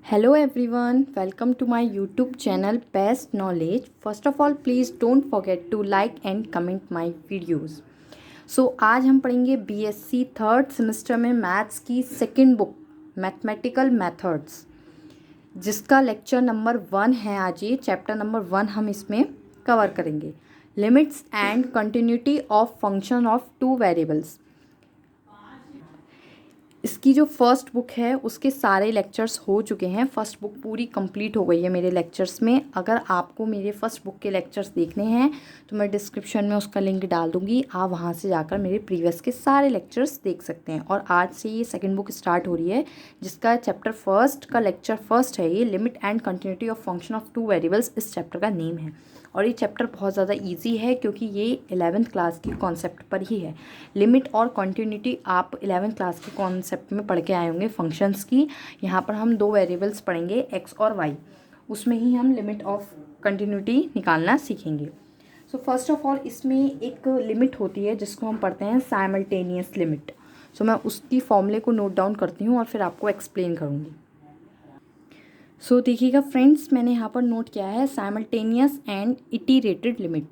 Hello everyone, welcome to my YouTube channel Best Knowledge. First of all, please don't forget to like and comment my videos. आज हम पढ़ेंगे BSc third semester में maths की second book mathematical methods, जिसका lecture number 1 है। आज ये chapter number 1 हम इसमें कवर करेंगे। Limits and continuity of function of two variables. इसकी जो फर्स्ट बुक है उसके सारे लेक्चर्स हो चुके हैं। फर्स्ट बुक पूरी कंप्लीट हो गई है मेरे लेक्चर्स में। अगर आपको मेरे फर्स्ट बुक के लेक्चर्स देखने हैं तो मैं डिस्क्रिप्शन में उसका लिंक डाल दूँगी, आप वहाँ से जाकर मेरे प्रीवियस के सारे लेक्चर्स देख सकते हैं। और आज से ये सेकंड बुक स्टार्ट हो रही है, जिसका चैप्टर फर्स्ट का लेक्चर फर्स्ट है। ये limit and continuity of function of two variables इस चैप्टर का नेम है। और ये चैप्टर बहुत ज़्यादा इजी है क्योंकि ये 11th क्लास की कॉन्सेप्ट पर ही है। लिमिट और कंटिन्यूटी आप 11th क्लास के कॉन्सेप्ट में पढ़ के आए होंगे फंक्शंस की। यहाँ पर हम दो वेरिएबल्स पढ़ेंगे, एक्स और वाई, उसमें ही हम लिमिट ऑफ कंटिन्यूटी निकालना सीखेंगे। सो फर्स्ट ऑफ ऑल इसमें एक लिमिट होती है जिसको हम पढ़ते हैं साइमल्टेनियस लिमिट। सो मैं उसकी फॉर्मूले को नोट डाउन करती हूँ और फिर आपको एक्सप्लेन करूँगी। सो देखिएगा फ्रेंड्स, मैंने यहाँ पर नोट किया है simultaneous and iterated limit.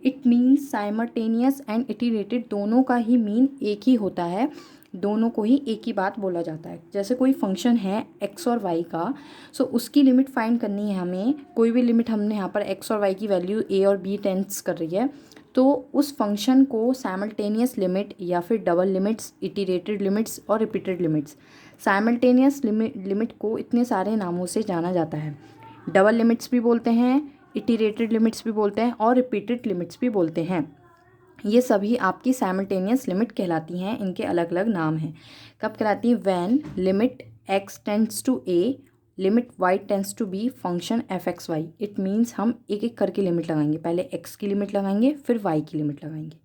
It means simultaneous and iterated दोनों का ही मीन एक ही होता है, दोनों को ही एक ही बात बोला जाता है। जैसे कोई फंक्शन है एक्स और वाई का, सो उसकी लिमिट फाइंड करनी है हमें। कोई भी लिमिट हमने यहाँ पर एक्स और वाई की वैल्यू ए और बी टेंड्स कर रही है, तो उस फंक्शन को साइमल्टेनियस लिमिट या फिर डबल लिमिट्स, इटीरेटेड लिमिट्स और रिपीटेड लिमिट्स। साइमल्टेनियस लिमिट को इतने सारे नामों से जाना जाता है। डबल लिमिट्स भी बोलते हैं, इटीरेटेड लिमिट्स भी बोलते हैं और रिपीटेड लिमिट्स भी बोलते हैं। ये सभी आपकी साइमल्टेनियस लिमिट कहलाती हैं। इनके अलग अलग नाम हैं। कब कहलाती हैं? When limit x tends to a, limit y tends to b, function f x y. It means हम एक एक करके लिमिट लगाएंगे। पहले एक्स की लिमिट लगाएंगे, फिर वाई की लिमिट लगाएंगे।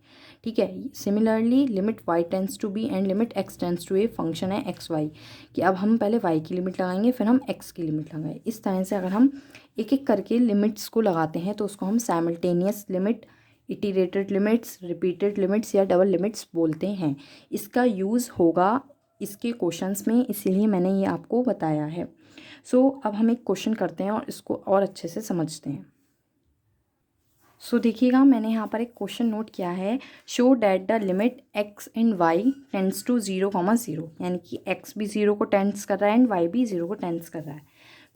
ठीक है। Similarly limit y tends to b and limit x tends to a, function है एक्स वाई, कि अब हम पहले वाई की लिमिट लगाएंगे फिर हम एक्स की लिमिट लगाएंगे। इस तरह से अगर हम एक एक करके लिमिट्स को लगाते हैं तो उसको हम simultaneous limit, iterated limits, repeated limits या डबल लिमिट्स बोलते हैं। इसका यूज़ होगा इसके क्वेश्चंस में, इसीलिए मैंने ये आपको बताया है। अब हम एक क्वेश्चन करते हैं और इसको और अच्छे से समझते हैं। देखिएगा, मैंने यहाँ पर एक क्वेश्चन नोट किया है। Show that the limit x and y tends to 0,0, यानी कि एक्स भी 0 को टेंड्स कर रहा है एंड वाई भी 0 को टेंड्स कर रहा है,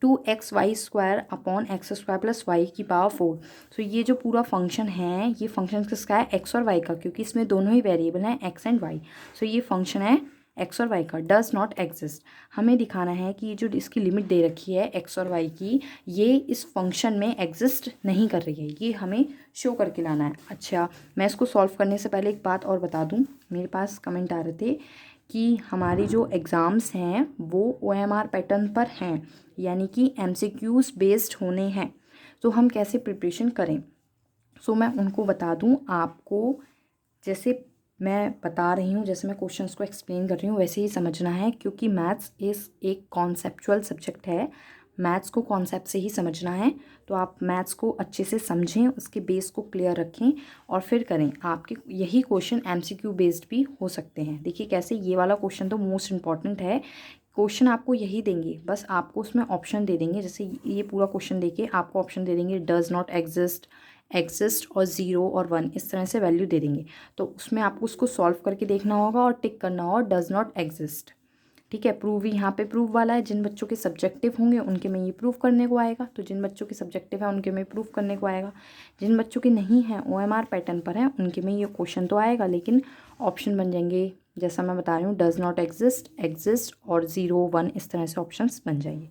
to x y square upon x square plus y की पावर 4। ये जो पूरा फंक्शन है, ये फंक्शन किसका है? एक्स और वाई का, क्योंकि इसमें दोनों ही वेरिएबल हैं एक्स एंड वाई। ये फंक्शन है एक्स और वाई का, डज नॉट एग्जिस्ट। हमें दिखाना है कि जो इसकी लिमिट दे रखी है एक्स और वाई की, ये इस फंक्शन में एग्जिस्ट नहीं कर रही है। ये हमें शो करके लाना है। अच्छा, मैं इसको सॉल्व करने से पहले एक बात और बता दूं। मेरे पास कमेंट आ रहे थे कि हमारी जो एग्ज़ाम्स हैं वो OMR पैटर्न पर हैं, यानी कि MCQs बेस्ड होने हैं। हम कैसे प्रिपरेशन करें? मैं उनको बता दूं आपको। जैसे मैं बता रही हूँ, जैसे मैं क्वेश्चंस को एक्सप्लेन कर रही हूँ, वैसे ही समझना है, क्योंकि मैथ्स एक कॉन्सेप्चुअल सब्जेक्ट है। मैथ्स को कॉन्सेप्ट से ही समझना है। तो आप मैथ्स को अच्छे से समझें, उसके बेस को क्लियर रखें और फिर करें। आपके यही क्वेश्चन MCQ बेस्ड भी हो सकते हैं। देखिए कैसे, ये वाला क्वेश्चन तो मोस्ट इंपॉर्टेंट है। क्वेश्चन आपको यही देंगे, बस आपको उसमें ऑप्शन दे देंगे। जैसे ये पूरा क्वेश्चन देके आपको ऑप्शन दे देंगे, डज नॉट एग्जिस्ट, एग्जिस्ट और 0 और 1, इस तरह से वैल्यू दे देंगे। तो उसमें आपको उसको सॉल्व करके देखना होगा और टिक करना होगा डज नॉट एग्जिस्ट। ठीक है। प्रूव भी यहाँ पे प्रूव वाला है। जिन बच्चों के सब्जेक्टिव होंगे उनके में ये प्रूव करने को आएगा, तो जिन बच्चों के सब्जेक्टिव है उनके में प्रूव करने को आएगा। जिन बच्चों के नहीं है, OMR पैटर्न पर है, उनके में ये क्वेश्चन तो आएगा, लेकिन ऑप्शन बन जाएंगे जैसा मैं बता रही हूँ, डज नॉट एग्जिस्ट, एग्जिस्ट और 0, 1, इस तरह से ऑप्शंस बन जाएंगे।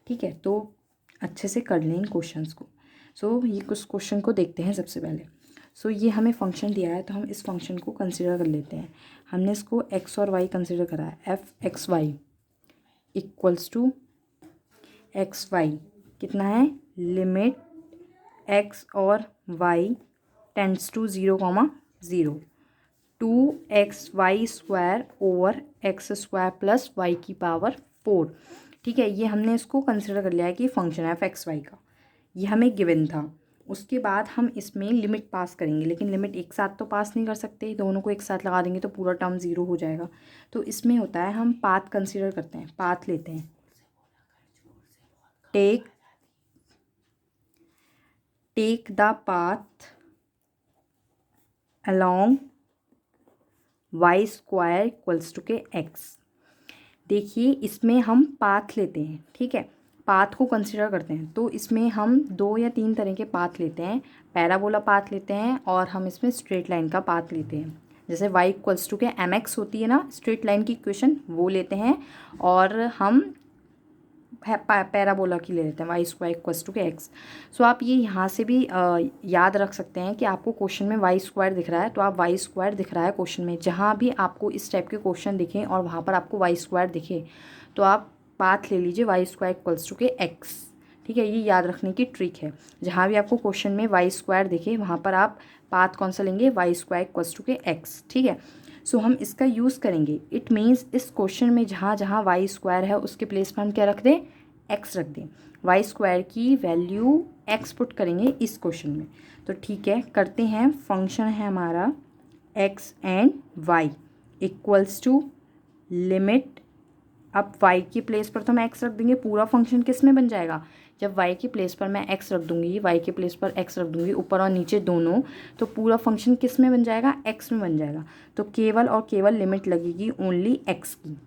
ठीक है। तो अच्छे से कर लें इन क्वेश्चंस को। ये कुछ क्वेश्चन को देखते हैं सबसे पहले। ये हमें फंक्शन दिया है, तो हम इस फंक्शन को कंसिडर कर लेते हैं। हमने इसको एक्स और वाई कंसिडर करा है। F x y equals to x y कितना है? लिमिट एक्स और y tends to 0,0, 2xy square over x square plus y की पावर 4। ठीक है। ये हमने इसको कंसिडर कर लिया है कि फंक्शन है fxy का, ये हमें गिवन था। उसके बाद हम इसमें लिमिट पास करेंगे, लेकिन लिमिट एक साथ तो पास नहीं कर सकते, दोनों को एक साथ लगा देंगे तो पूरा टर्म 0 हो जाएगा। तो इसमें होता है हम पाथ कंसिडर करते हैं, पाथ लेते हैं। Take the path along y square equals to k x। देखिए इसमें हम पाथ लेते हैं, ठीक है, पाथ को कंसिडर करते हैं। तो इसमें हम 2 या 3 तरह के पाथ लेते हैं। पैराबोला पाथ लेते हैं और हम इसमें स्ट्रेट लाइन का पाथ लेते हैं। जैसे y equals to k mx होती है ना स्ट्रेट लाइन की इक्वेशन, वो लेते हैं। और हम पैराबोला की ले लेते हैं y square equals to k x। सो आप ये यहाँ से भी याद रख सकते हैं कि आपको क्वेश्चन में y स्क्वायर दिख रहा है तो आप y स्क्वायर दिख रहा है क्वेश्चन में, जहाँ भी आपको इस टाइप के क्वेश्चन दिखें और वहाँ पर आपको y स्क्वायर दिखे तो आप पाथ ले लीजिए y square equals to k x। ठीक है, ये याद रखने की ट्रिक है। जहाँ भी आपको क्वेश्चन में y स्क्वायर दिखे वहाँ पर आप पाथ कौन सा लेंगे, y square equals to k x। ठीक है, सो हम इसका यूज़ करेंगे। इट मीन्स इस क्वेश्चन में जहाँ जहाँ y स्क्वायर है उसके प्लेस पर हम क्या रख दें, x रख दें। y स्क्वायर की वैल्यू x पुट करेंगे इस क्वेश्चन में। तो ठीक है, करते हैं। फंक्शन है हमारा x and y equals to limit. अब y की प्लेस पर तो हम x रख देंगे, पूरा फंक्शन किस में बन जाएगा, जब y की प्लेस पर मैं x रख दूंगी, y की प्लेस पर x रख दूंगी, ऊपर और नीचे दोनों, तो पूरा फंक्शन किस में बन जाएगा, x में बन जाएगा। तो केवल और केवल लिमिट लगेगी ओनली x की।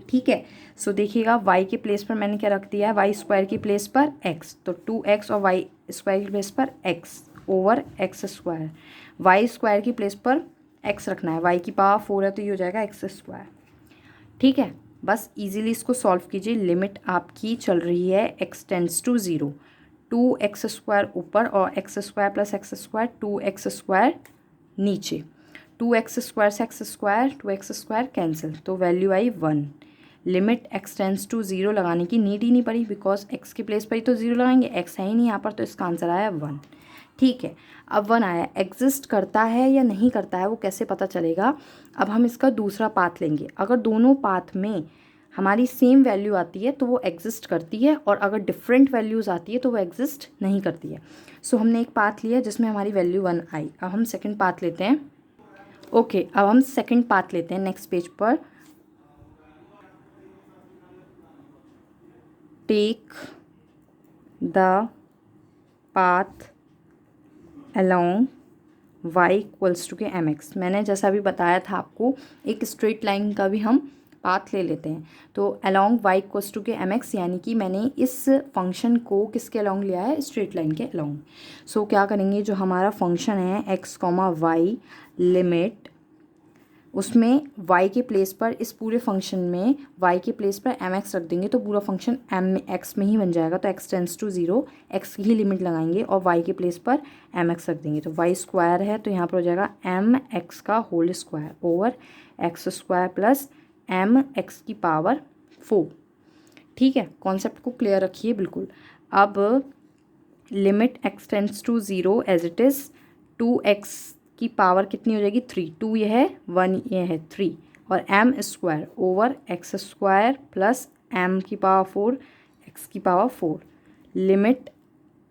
ठीक है, सो देखिएगा y के प्लेस पर मैंने क्या रख दिया है, y स्क्वायर की प्लेस पर x, तो 2x और y स्क्वायर की प्लेस पर x over x square. y square की प्लेस पर x रखना है, y की पावर 4 है तो ये हो जाएगा x स्क्वायर। ठीक है, बस इजीली इसको सॉल्व कीजिए। लिमिट आपकी चल रही है x tends to 0, 2x square ऊपर और x square plus x square 2x square नीचे, 2x स्क्वायर से x square 2x square cancel, तो वैल्यू आई 1। लिमिट x टेंड्स टू 0 लगाने की नीड ही नहीं पड़ी बिकॉज x की प्लेस पर ही तो 0 लगाएंगे, x है ही नहीं यहाँ पर, तो इसका आंसर आया 1। ठीक है, अब 1 आया, एग्जिस्ट करता है या नहीं करता है वो कैसे पता चलेगा। अब हम इसका दूसरा पाथ लेंगे। अगर दोनों पाथ में हमारी सेम वैल्यू आती है तो वो एग्जिस्ट करती है, और अगर डिफरेंट वैल्यूज़ आती है तो वो एग्जिस्ट नहीं करती है। सो हमने एक पाथ लिया जिसमें हमारी वैल्यू 1 आई। अब हम सेकेंड पाथ लेते हैं। ओके, अब हम सेकेंड पाथ लेते हैं नेक्स्ट पेज पर। Take the path along y equals to k mx। मैंने जैसा अभी बताया था आपको, एक स्ट्रेट लाइन का भी हम पाथ ले लेते हैं। तो along y equals to k mx, यानी कि मैंने इस फंक्शन को किसके along लिया है, स्ट्रेट लाइन के along। सो क्या करेंगे, जो हमारा फंक्शन है x, y लिमिट, उसमें y के प्लेस पर, इस पूरे फंक्शन में y के प्लेस पर mx रख देंगे तो पूरा फंक्शन x में ही बन जाएगा। तो x टेंड्स टू 0, x की ही लिमिट लगाएंगे और y के प्लेस पर mx रख देंगे। तो y स्क्वायर है तो यहाँ पर हो जाएगा mx का whole square over x square plus mx की पावर 4। ठीक है, कॉन्सेप्ट को क्लियर रखिए बिल्कुल। अब limit x tends to 0 as it is, 2x की पावर कितनी हो जाएगी, 3, 2 ये है, 1 ये है, 3, और m square over x square plus m की पावर 4 x की power 4। Limit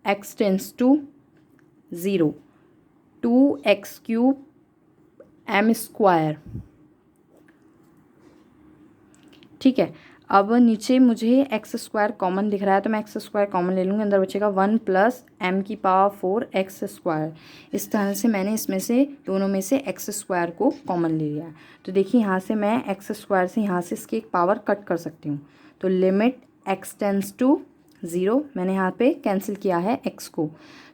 x tends to 0, 2x cube m square. ठीक है, अब नीचे मुझे एक्स स्क्वायर कॉमन दिख रहा है तो मैं एक्स स्क्वायर कॉमन ले लूँगी, अंदर बचेगा 1 प्लस एम की पावर 4 एक्स स्क्वायर। इस तरह से मैंने इसमें से दोनों में से एक्स स्क्वायर को कॉमन ले लिया। तो देखिए यहाँ से मैं एक्स स्क्वायर से यहाँ से इसकी एक पावर कट कर सकती हूँ। तो लिमिट एक्स टेंड्स टू 0, मैंने यहाँ पे कैंसिल किया है एक्स को,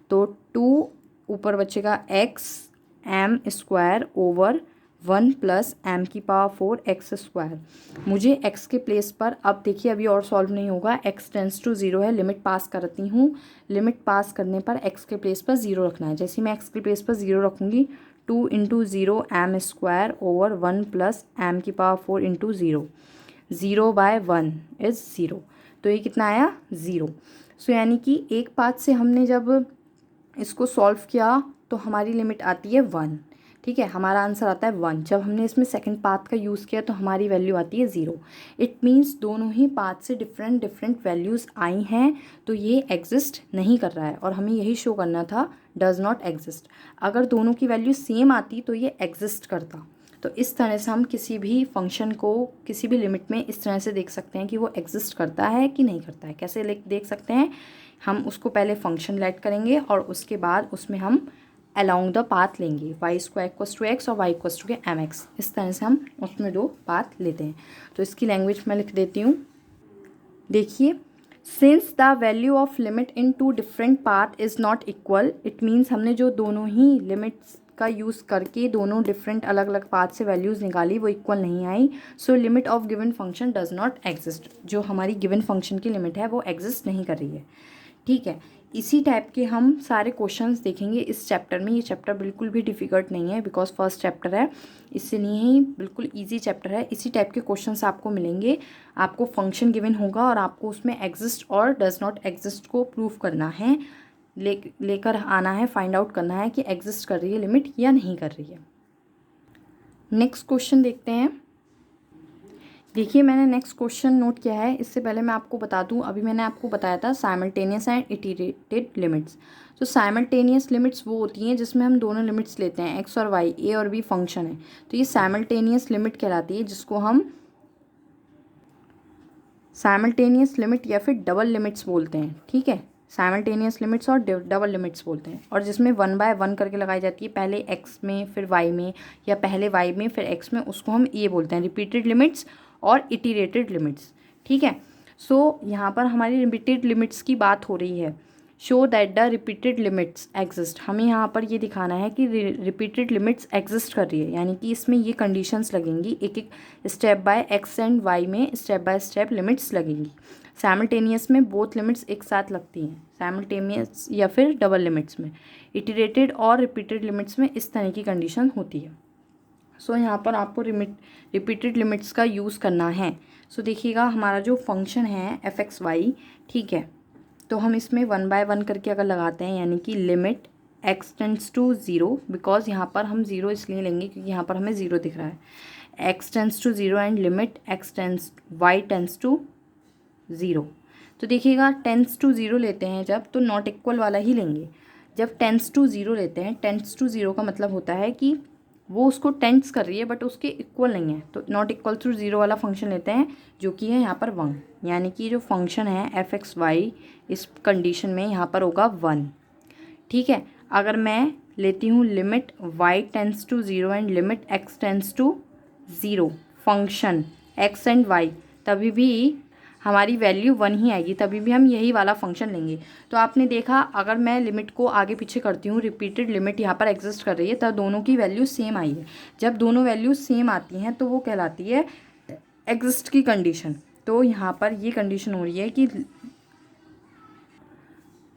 तो 2 ऊपर बचेगा x m square over 1 plus m की पावर 4 एक्स स्क्वायर। मुझे एक्स के प्लेस पर, अब देखिए अभी और सॉल्व नहीं होगा, एक्स टेंड्स टू 0 है, लिमिट पास करती हूँ। लिमिट पास करने पर एक्स के प्लेस पर 0 रखना है। जैसे मैं एक्स के प्लेस पर 0 रखूँगी, 2 into 0 m square over 1 plus m की पावर 4 इंटू 0, 0 बाय 1 इज़ 0, तो ये कितना आया 0। सो यानी कि एक पाथ से हमने जब इसको सॉल्व किया तो हमारी लिमिट आती है 1। ठीक है, हमारा आंसर आता है 1। जब हमने इसमें सेकंड पाथ का यूज़ किया तो हमारी वैल्यू आती है 0। इट मीन्स दोनों ही पाथ से डिफरेंट डिफरेंट वैल्यूज़ आई हैं, तो ये एग्जिस्ट नहीं कर रहा है, और हमें यही शो करना था, डज़ नॉट एग्जिस्ट। अगर दोनों की वैल्यू सेम आती तो ये एग्जिस्ट करता। तो इस तरह से हम किसी भी फंक्शन को किसी भी लिमिट में इस तरह से देख सकते हैं कि वो एग्जिस्ट करता है कि नहीं करता है। कैसे देख सकते हैं, हम उसको पहले फंक्शन लेट करेंगे और उसके बाद उसमें हम अलोंग द पाथ लेंगे, y square equals to x और y equals to k m x. इस तरह से हम उसमें 2 पाथ लेते हैं। तो इसकी लैंग्वेज मैं लिख देती हूँ। देखिए, since the value of limit in 2 different path is not equal, it means हमने जो दोनों ही लिमिट्स का यूज़ करके दोनों डिफरेंट अलग अलग पाथ से वैल्यूज़ निकाली वो इक्वल नहीं आई, so limit of given function does not exist. जो हमारी गिवन फंक्शन की लिमिट है वो एग्जिस्ट नहीं कर रही है। ठीक है, इसी टाइप के हम सारे क्वेश्चंस देखेंगे इस चैप्टर में। ये चैप्टर बिल्कुल भी डिफ़िकल्ट नहीं है बिकॉज फर्स्ट चैप्टर है, इससे नहीं, बिल्कुल इजी चैप्टर है। इसी टाइप के क्वेश्चंस आपको मिलेंगे। आपको फंक्शन गिवन होगा और आपको उसमें एग्जिस्ट और डज नॉट एग्जिस्ट को प्रूव करना है, लेकर आना है, फाइंड आउट करना है कि एग्जिस्ट कर रही है लिमिट या नहीं कर रही है। नेक्स्ट क्वेश्चन देखते हैं। देखिए, मैंने नेक्स्ट क्वेश्चन नोट किया है। इससे पहले मैं आपको बता दूं, अभी मैंने आपको बताया था साइमल्टेनियस एंड इटरेटेड लिमिट्स। तो साइमल्टेनियस लिमिट्स वो होती हैं जिसमें हम दोनों लिमिट्स लेते हैं, एक्स और वाई, ए और बी फंक्शन है, तो ये साइमल्टेनियस लिमिट कहलाती है, जिसको हम साइमल्टेनियस लिमिट या फिर डबल लिमिट्स बोलते हैं। ठीक है, साइमल्टेनियस लिमिट्स और डबल लिमिट्स बोलते हैं, और जिसमें 1 बाय 1 करके लगाई जाती है, पहले एक्स में फिर वाई में, या पहले वाई में फिर एक्स में, उसको हम ये बोलते हैं रिपीटेड लिमिट्स और इटरेटेड लिमिट्स। ठीक है, सो यहाँ पर हमारी रिपीटेड लिमिट्स की बात हो रही है। Show that the repeated limits exist, हमें यहाँ पर ये दिखाना है कि रिपीटेड लिमिट्स एग्जिस्ट कर रही है, यानी कि इसमें ये कंडीशंस लगेंगी, एक एक step by x and y में स्टेप बाय स्टेप लिमिट्स लगेंगी। साइमल्टेनियस में बोथ लिमिट्स एक साथ लगती हैं, साइमल्टेनियस या फिर डबल लिमिट्स में। इटरेटेड और रिपीटेड लिमिट्स में इस तरह की कंडीशन होती है। सो यहाँ पर आपको रिपीटेड लिमिट्स का यूज़ करना है। सो देखिएगा, हमारा जो फंक्शन है एफ एक्स वाई, ठीक है, तो हम इसमें 1 बाय 1 करके अगर लगाते हैं, यानी कि limit x tends to 0, because यहाँ पर हम 0 इसलिए लेंगे क्योंकि यहाँ पर हमें 0 दिख रहा है, x tends to 0 and limit x tends y tends to 0। तो देखिएगा, टेंस टू 0 लेते हैं जब, तो नॉट इक्वल वाला ही लेंगे। जब टेंस टू 0 लेते हैं, टेंस टू 0 का मतलब होता है कि वो उसको टेंस कर रही है बट उसके इक्वल नहीं है, तो नॉट इक्वल टू 0 वाला फंक्शन लेते हैं, जो कि है यहाँ पर 1, यानी कि जो फंक्शन है एफ एक्स वाई इस कंडीशन में यहाँ पर होगा 1। ठीक है, अगर मैं लेती हूँ limit y tends to 0 and limit x tends to 0 function x and y, तभी भी हमारी वैल्यू 1 ही आएगी, तभी भी हम यही वाला फंक्शन लेंगे। तो आपने देखा, अगर मैं लिमिट को आगे पीछे करती हूँ, रिपीटेड लिमिट यहाँ पर एग्जिस्ट कर रही है, तब दोनों की वैल्यू सेम आई है। जब दोनों वैल्यू सेम आती हैं तो वो कहलाती है एग्जिस्ट की कंडीशन। तो यहाँ पर ये कंडीशन हो रही है कि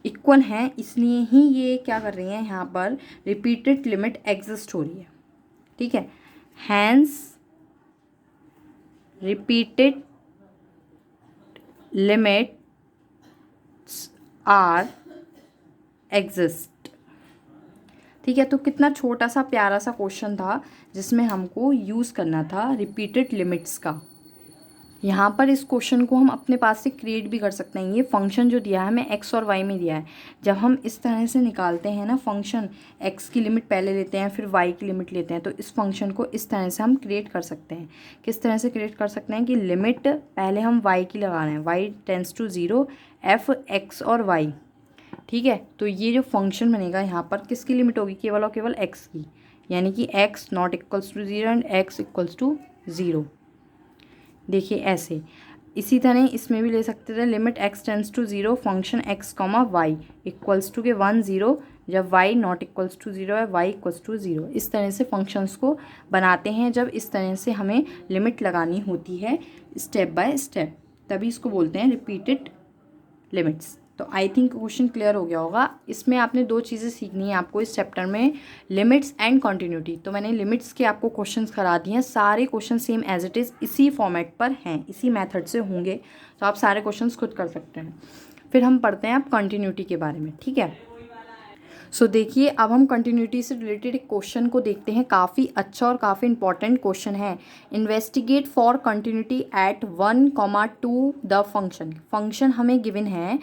इक्वल हैं, इसलिए ही ये क्या कर रही हैं, यहाँ पर रिपीटेड लिमिट एग्जिस्ट हो रही है। ठीक है, hence repeated limits are exist. ठीक है, तो कितना छोटा सा प्यारा सा क्वेश्चन था जिसमें हमको यूज़ करना था रिपीटेड लिमिट्स का। यहाँ पर इस क्वेश्चन को हम अपने पास से क्रिएट भी कर सकते हैं। ये फंक्शन जो दिया है हमें एक्स और वाई में दिया है, जब हम इस तरह से निकालते हैं ना फंक्शन, एक्स की लिमिट पहले लेते हैं फिर वाई की लिमिट लेते हैं, तो इस फंक्शन को इस तरह से हम क्रिएट कर सकते हैं। किस तरह से क्रिएट कर सकते हैं कि लिमिट पहले हम वाई की लगा रहे हैं, y tends to 0 f x और वाई। ठीक है, तो ये जो फंक्शन बनेगा यहाँ पर किसकी लिमिट होगी, केवल और केवल एक्स की, यानी कि x not equals to 0 and x equals to 0। देखिए ऐसे, इसी तरह इसमें भी ले सकते थे, limit x tends to 0 function x comma y equals to के 1 0, जब वाई नॉट इक्वल्स टू 0 है, वाई इक्वल्स टू 0। इस तरह से फंक्शंस को बनाते हैं जब इस तरह से हमें लिमिट लगानी होती है स्टेप बाय स्टेप, तभी इसको बोलते हैं रिपीटेड लिमिट्स। तो आई थिंक क्वेश्चन क्लियर हो गया होगा। इसमें आपने 2 चीज़ें सीखनी है आपको इस चैप्टर में, लिमिट्स एंड कंटिन्यूटी। तो मैंने लिमिट्स के आपको क्वेश्चंस करा दिए हैं, सारे question same as it is इसी फॉर्मेट पर हैं, इसी मेथड से होंगे, तो आप सारे क्वेश्चंस खुद कर सकते हैं। फिर हम पढ़ते हैं अब कंटिन्यूटी के बारे में। ठीक है, सो देखिए, अब हम कंटिन्यूटी से रिलेटेड एक क्वेश्चन को देखते हैं, काफ़ी अच्छा और काफ़ी इंपॉर्टेंट क्वेश्चन है। Investigate for continuity at 1, 2 the function. Function हमें गिवन है,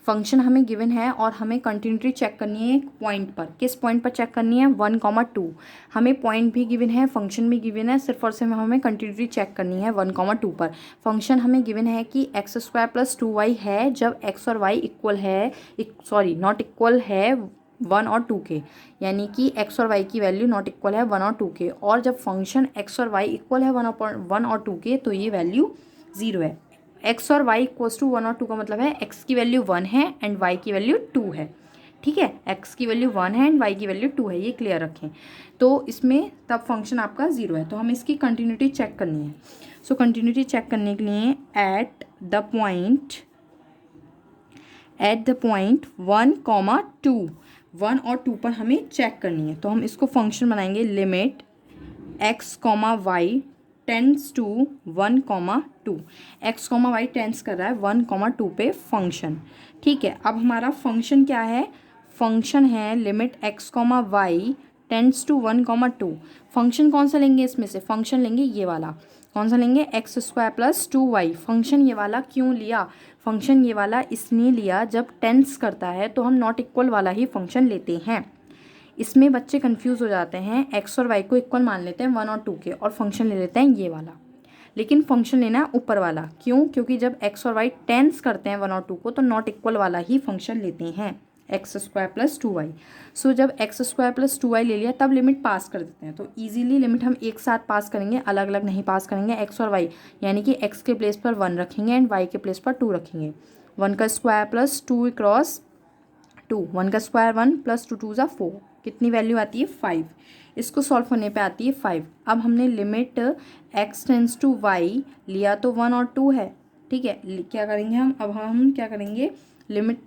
फंक्शन हमें गिवन है और हमें कंटिन्यूटी चेक करनी है एक पॉइंट पर। किस पॉइंट पर चेक करनी है? 1,2। हमें पॉइंट भी गिवन है, फंक्शन भी गिवन है, सिर्फ और सिर्फ हमें कंटिन्यूटी चेक करनी है 1,2 पर। फंक्शन हमें गिवन है कि x² + 2y है जब x और y इक्वल है, नॉट इक्वल है 1 और 2 के, यानी कि x और y की वैल्यू नॉट इक्वल है 1 और 2 के। और जब फंक्शन x और y इक्वल है 1 और 2 के तो ये वैल्यू 0 है। x और y इक्वल्स टू 1 और 2 का मतलब है x की वैल्यू 1 है एंड y की वैल्यू 2 है। ठीक है, x की वैल्यू 1 है एंड y की वैल्यू 2 है, ये क्लियर रखें। तो इसमें तब फंक्शन आपका 0 है, तो हमें इसकी कंटिन्यूटी चेक करनी है। सो कंटिन्यूटी चेक करने के लिए एट द पॉइंट 1,2, 1 और 2 पर हमें चेक करनी है। तो हम इसको फंक्शन बनाएंगे limit x, y tends to 1,2। x, y tends कर रहा है 1,2 पे फंक्शन। ठीक है, अब हमारा फंक्शन क्या है? फंक्शन है limit x, y tends to 1,2। Function कौन सा लेंगे इसमें से? फंक्शन लेंगे ये वाला। कौन सा लेंगे? x² + 2y। फंक्शन ये वाला क्यों लिया? फंक्शन ये वाला इसलिए लिया, जब टेंस करता है तो हम नॉट इक्वल वाला ही फंक्शन लेते हैं। इसमें बच्चे कंफ्यूज हो जाते हैं, x और y को इक्वल मान लेते हैं 1 और 2 के और फंक्शन ले लेते हैं ये वाला। लेकिन फंक्शन लेना है ऊपर वाला। क्यों? क्योंकि जब x और y टेंस करते हैं 1 और 2 को तो नॉट इक्वल वाला ही फंक्शन लेते हैं, x² + 2y। सो जब x² + 2y ले लिया तब लिमिट पास कर देते हैं। तो ईजिली लिमिट हम एक साथ पास करेंगे, अलग अलग नहीं पास करेंगे। x और y यानी कि x के प्लेस पर 1 रखेंगे एंड y के प्लेस पर 2 रखेंगे। 1 का स्क्वायर प्लस 2 क्रॉस 2, 1 का स्क्वायर 1 + 2 2 = 4। कितनी वैल्यू आती है? 5। इसको सॉल्व करने पे आती है 5। अब हमने limit x tends to y लिया तो 1 और 2 है। ठीक है, क्या करेंगे हम? अब हम क्या करेंगे? लिमिट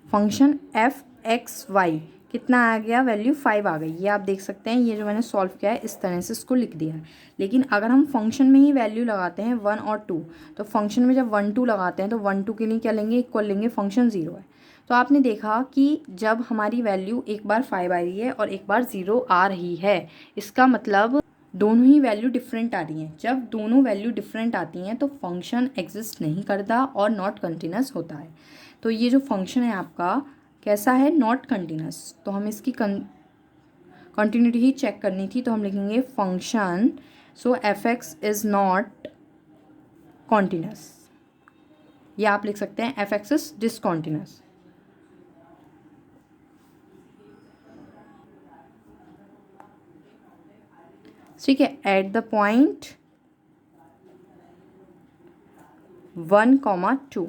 फंक्शन f(x,y) कितना आ गया? वैल्यू 5 आ गई। ये आप देख सकते हैं, ये जो मैंने सॉल्व किया है इस तरह से इसको लिख दिया है। लेकिन अगर हम फंक्शन में ही वैल्यू लगाते हैं 1 और 2, तो फंक्शन में जब 1 2 लगाते हैं तो 1 2 के लिए क्या लेंगे? इक्वल लेंगे, फंक्शन 0 है। तो आपने देखा कि जब हमारी वैल्यू एक बार 5 आ रही है और एक बार 0 आ रही है, इसका मतलब दोनों ही वैल्यू डिफरेंट आ रही हैं। जब दोनों वैल्यू डिफरेंट आती हैं तो फंक्शन एग्जिस्ट नहीं करता और नॉट कंटिन्यूस होता है। तो ये जो फंक्शन है आपका कैसा है? Not continuous. तो हम इसकी कंटिन्यूटी ही चेक करनी थी, तो हम लिखेंगे function so f(x) is not continuous, या आप लिख सकते हैं f(x) इज डिसकॉन्टिन्यूस। ठीक है, एट द पॉइंट 1,2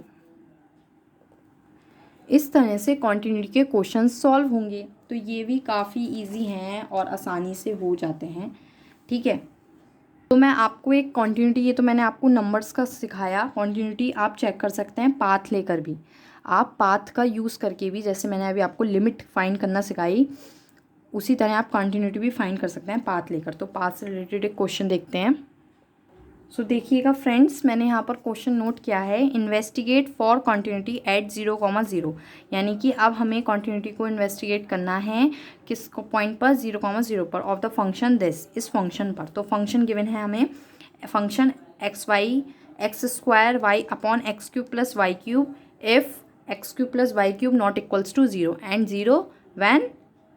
इस तरह से कॉन्टिन्यूटी के क्वेश्चन सॉल्व होंगे। तो ये भी काफ़ी इजी हैं और आसानी से हो जाते हैं। ठीक है, तो मैं आपको एक कॉन्टिन्यूटी, ये तो मैंने आपको नंबर्स का सिखाया, कॉन्टिन्यूटी आप चेक कर सकते हैं पाथ लेकर भी। आप पाथ का यूज़ करके भी, जैसे मैंने अभी आपको लिमिट फाइंड करना सिखाई, उसी तरह आप कंटिन्यूटी भी फाइंड कर सकते हैं पाथ लेकर। तो पाथ से रिलेटेड एक क्वेश्चन देखते हैं। सो देखिएगा फ्रेंड्स, मैंने यहाँ पर क्वेश्चन नोट किया है, इन्वेस्टिगेट फॉर कंटिन्यूटी एट 0,0। यानी कि अब हमें कंटिन्यूटी को इन्वेस्टिगेट करना है किस पॉइंट पर? 0,0 पर ऑफ द फंक्शन दिस, इस फंक्शन पर। तो फंक्शन गिवन है हमें, function x² y upon x³ + y³ if x³ + y³ not equals to 0 and 0 when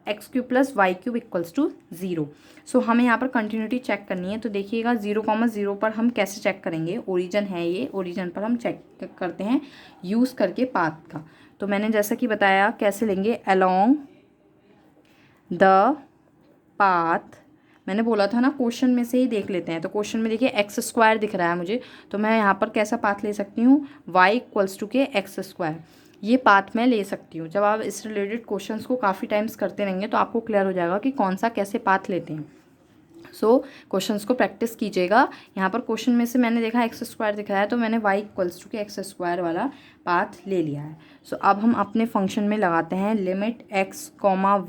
x³ + y³ equals to 0। So हमें यहाँ पर कंटिन्यूटी चेक करनी है। तो देखिएगा 0,0 पर हम कैसे चेक करेंगे? ओरिजिन है ये, ओरिजिन पर हम चेक करते हैं यूज़ करके पाथ का। तो मैंने जैसा कि बताया कैसे लेंगे, अलोंग द पाथ। मैंने बोला था ना क्वेश्चन में से ही देख लेते हैं। तो क्वेश्चन में देखिए x² दिख रहा है मुझे, तो मैं यहाँ पर कैसा पाथ ले सकती हूँ? y इक्वल्स टू के x²। ये पाथ मैं ले सकती हूँ। जब आप इस रिलेटेड क्वेश्चंस को काफ़ी टाइम्स करते रहेंगे तो आपको क्लियर हो जाएगा कि कौन सा कैसे पाथ लेते हैं। सो क्वेश्चंस को प्रैक्टिस कीजिएगा। यहाँ पर क्वेश्चन में से मैंने देखा x² दिख रहा है, तो मैंने y इक्वल्स टू के x² वाला पाथ ले लिया है। सो अब हम अपने फंक्शन में लगाते हैं limit x,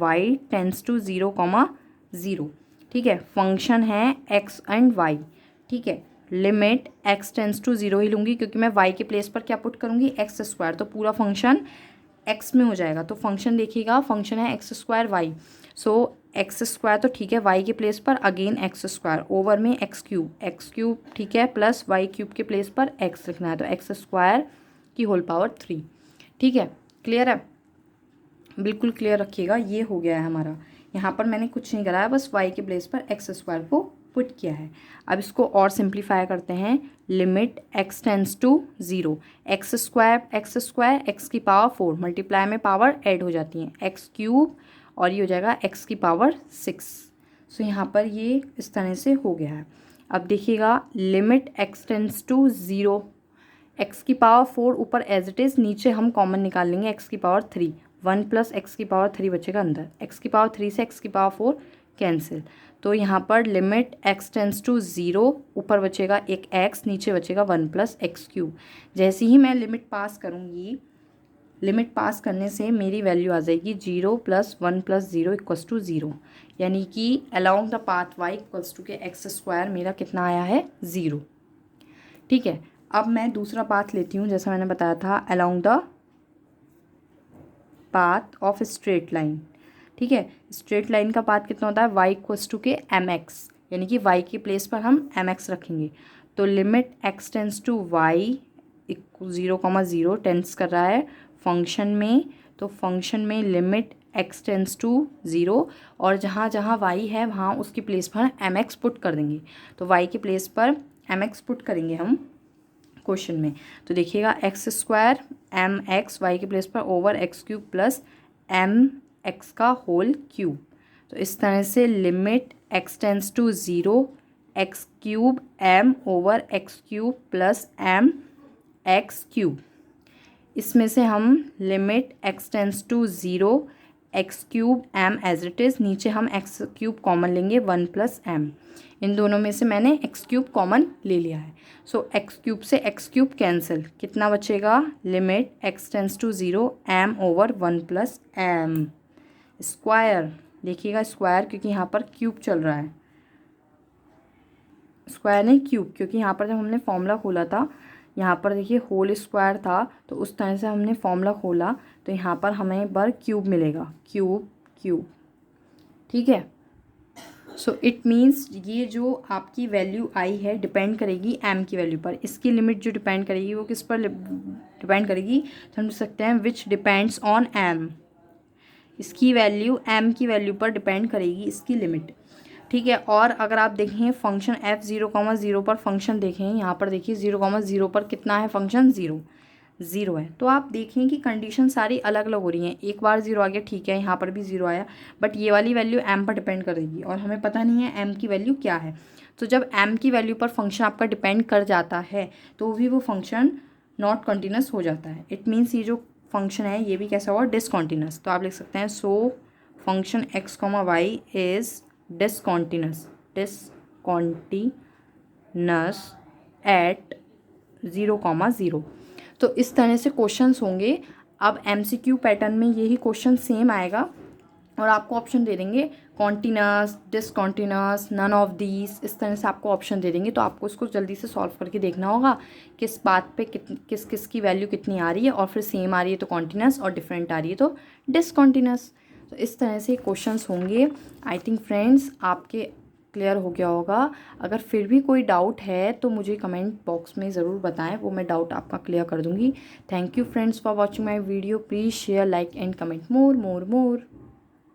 y tends to 0,0। ठीक है, फंक्शन है x एंड y। ठीक है, लिमिट x टेंस टू 0 ही लूँगी क्योंकि मैं y के प्लेस पर क्या पुट करूँगी? x²। तो पूरा फंक्शन x में हो जाएगा। तो फंक्शन देखिएगा, फंक्शन है x² y। सो x² तो ठीक है, y के प्लेस पर अगेन x² ओवर में x³ ठीक है, प्लस y³ के प्लेस पर x लिखना है। तो x² की होल पावर 3। ठीक है, क्लियर है, बिल्कुल क्लियर रखिएगा। ये हो गया है हमारा। यहाँ पर मैंने कुछ नहीं करा है, बस y के प्लेस पर एक्स स्क्वायर को पुट किया है। अब इसको और सिंप्लीफाई करते हैं। Limit x tends to 0, x square x की पावर 4, मल्टीप्लाई में पावर ऐड हो जाती हैं, एक्स क्यूब और ये हो जाएगा x की पावर 6। सो यहाँ पर ये इस तरह से हो गया है। अब देखिएगा, limit x tends to 0, x की पावर 4 ऊपर एज इट इज़, नीचे हम कॉमन निकाल लेंगे एक्स की पावर 3, 1 प्लस एक्स की पावर 3 बचेगा अंदर, एक्स की पावर 3 से एक्स की पावर 4 कैंसिल। तो यहाँ पर लिमिट x टेंस टू 0, ऊपर बचेगा एक x, नीचे बचेगा 1 प्लस एक्स क्यूब। जैसे ही मैं लिमिट पास करूँगी, लिमिट पास करने से मेरी वैल्यू आ जाएगी 0 प्लस 1 प्लस 0 इक्वल्स टू 0, यानी कि along the path y equals to k x square मेरा कितना आया है 0। ठीक है, अब मैं दूसरा पाथ लेती हूँ, जैसा मैंने बताया था, along the path of straight line. ठीक है, स्ट्रेट लाइन का पाथ कितना होता है, y equals to k mx, यानी कि y के प्लेस पर हम mx रखेंगे। तो limit x tends to y 0,0 tends कर रहा है फंक्शन में, तो फंक्शन में लिमिट x टेंस टू 0, और जहाँ जहाँ y है वहाँ उसकी प्लेस पर mx पुट कर देंगे। तो y के प्लेस पर mx पुट करेंगे हम क्वेश्चन में। तो देखिएगा, x square m x y के प्लेस पर over x cube plus m x का होल क्यूब। तो इस तरह से limit x tends to 0, x cube m over x cube plus m x cube. इसमें से हम limit x tends to 0, x cube m as it is, नीचे हम एक्स क्यूब कॉमन लेंगे 1 प्लस एम। इन दोनों में से मैंने एक्स क्यूब कॉमन ले लिया है। सो एक्स क्यूब से एक्स क्यूब कैंसिल, कितना बचेगा, limit x tends to 0 m over 1 plus m square. देखिएगा स्क्वायर, क्योंकि यहाँ पर क्यूब चल रहा है, स्क्वायर नहीं क्यूब, क्योंकि यहाँ पर जब हमने फॉर्मूला खोला था, यहाँ पर देखिए होल स्क्वायर था, तो उस तरह से हमने फॉर्मूला खोला, तो यहाँ पर हमें एक बार क्यूब मिलेगा, क्यूब क्यूब। ठीक है, सो इट मीन्स ये जो आपकी वैल्यू आई है डिपेंड करेगी m की वैल्यू पर। इसकी लिमिट जो डिपेंड करेगी वो किस पर डिपेंड करेगी, समझ सकते हैं, विच डिपेंड्स ऑन m। इसकी वैल्यू m की वैल्यू पर डिपेंड करेगी, इसकी लिमिट। ठीक है, और अगर आप देखें फंक्शन f 0,0 पर फंक्शन देखें, यहाँ पर देखिए 0,0 पर कितना है फंक्शन, 0 है। तो आप देखें कि कंडीशन सारी अलग अलग हो रही हैं। एक बार 0 आ गया, ठीक है, यहाँ पर भी 0 आया, बट ये वाली वैल्यू m पर डिपेंड करेगी और हमें पता नहीं है m की वैल्यू क्या है। तो जब m की वैल्यू पर फंक्शन आपका डिपेंड कर जाता है तो भी वो फंक्शन नॉट कंटिन्यूस हो जाता है। इट मीन्स ये जो फंक्शन है ये भी कैसा होगा, डिसकॉन्टिन्यूस। तो आप लिख सकते हैं, so function x, y is discontinuous at 0,0। तो इस तरह से क्वेश्चंस होंगे। अब MCQ पैटर्न में यही क्वेश्चन सेम आएगा और आपको ऑप्शन दे देंगे continuous, discontinuous, none of these, इस तरह से आपको ऑप्शन दे देंगे। तो आपको इसको जल्दी से सॉल्व करके देखना होगा किस बात पे किस किस की वैल्यू कितनी आ रही है, और फिर सेम आ रही है तो कॉन्टिन्यूस और डिफरेंट आ रही है तो डिसकॉन्टिन्यूस। तो इस तरह से क्वेश्चंस होंगे। आई थिंक फ्रेंड्स आपके क्लियर हो गया होगा। अगर फिर भी कोई डाउट है तो मुझे कमेंट बॉक्स में ज़रूर बताएं, वो मैं डाउट आपका क्लियर कर दूंगी। Thank you friends for watching my video. Please share, like and comment more.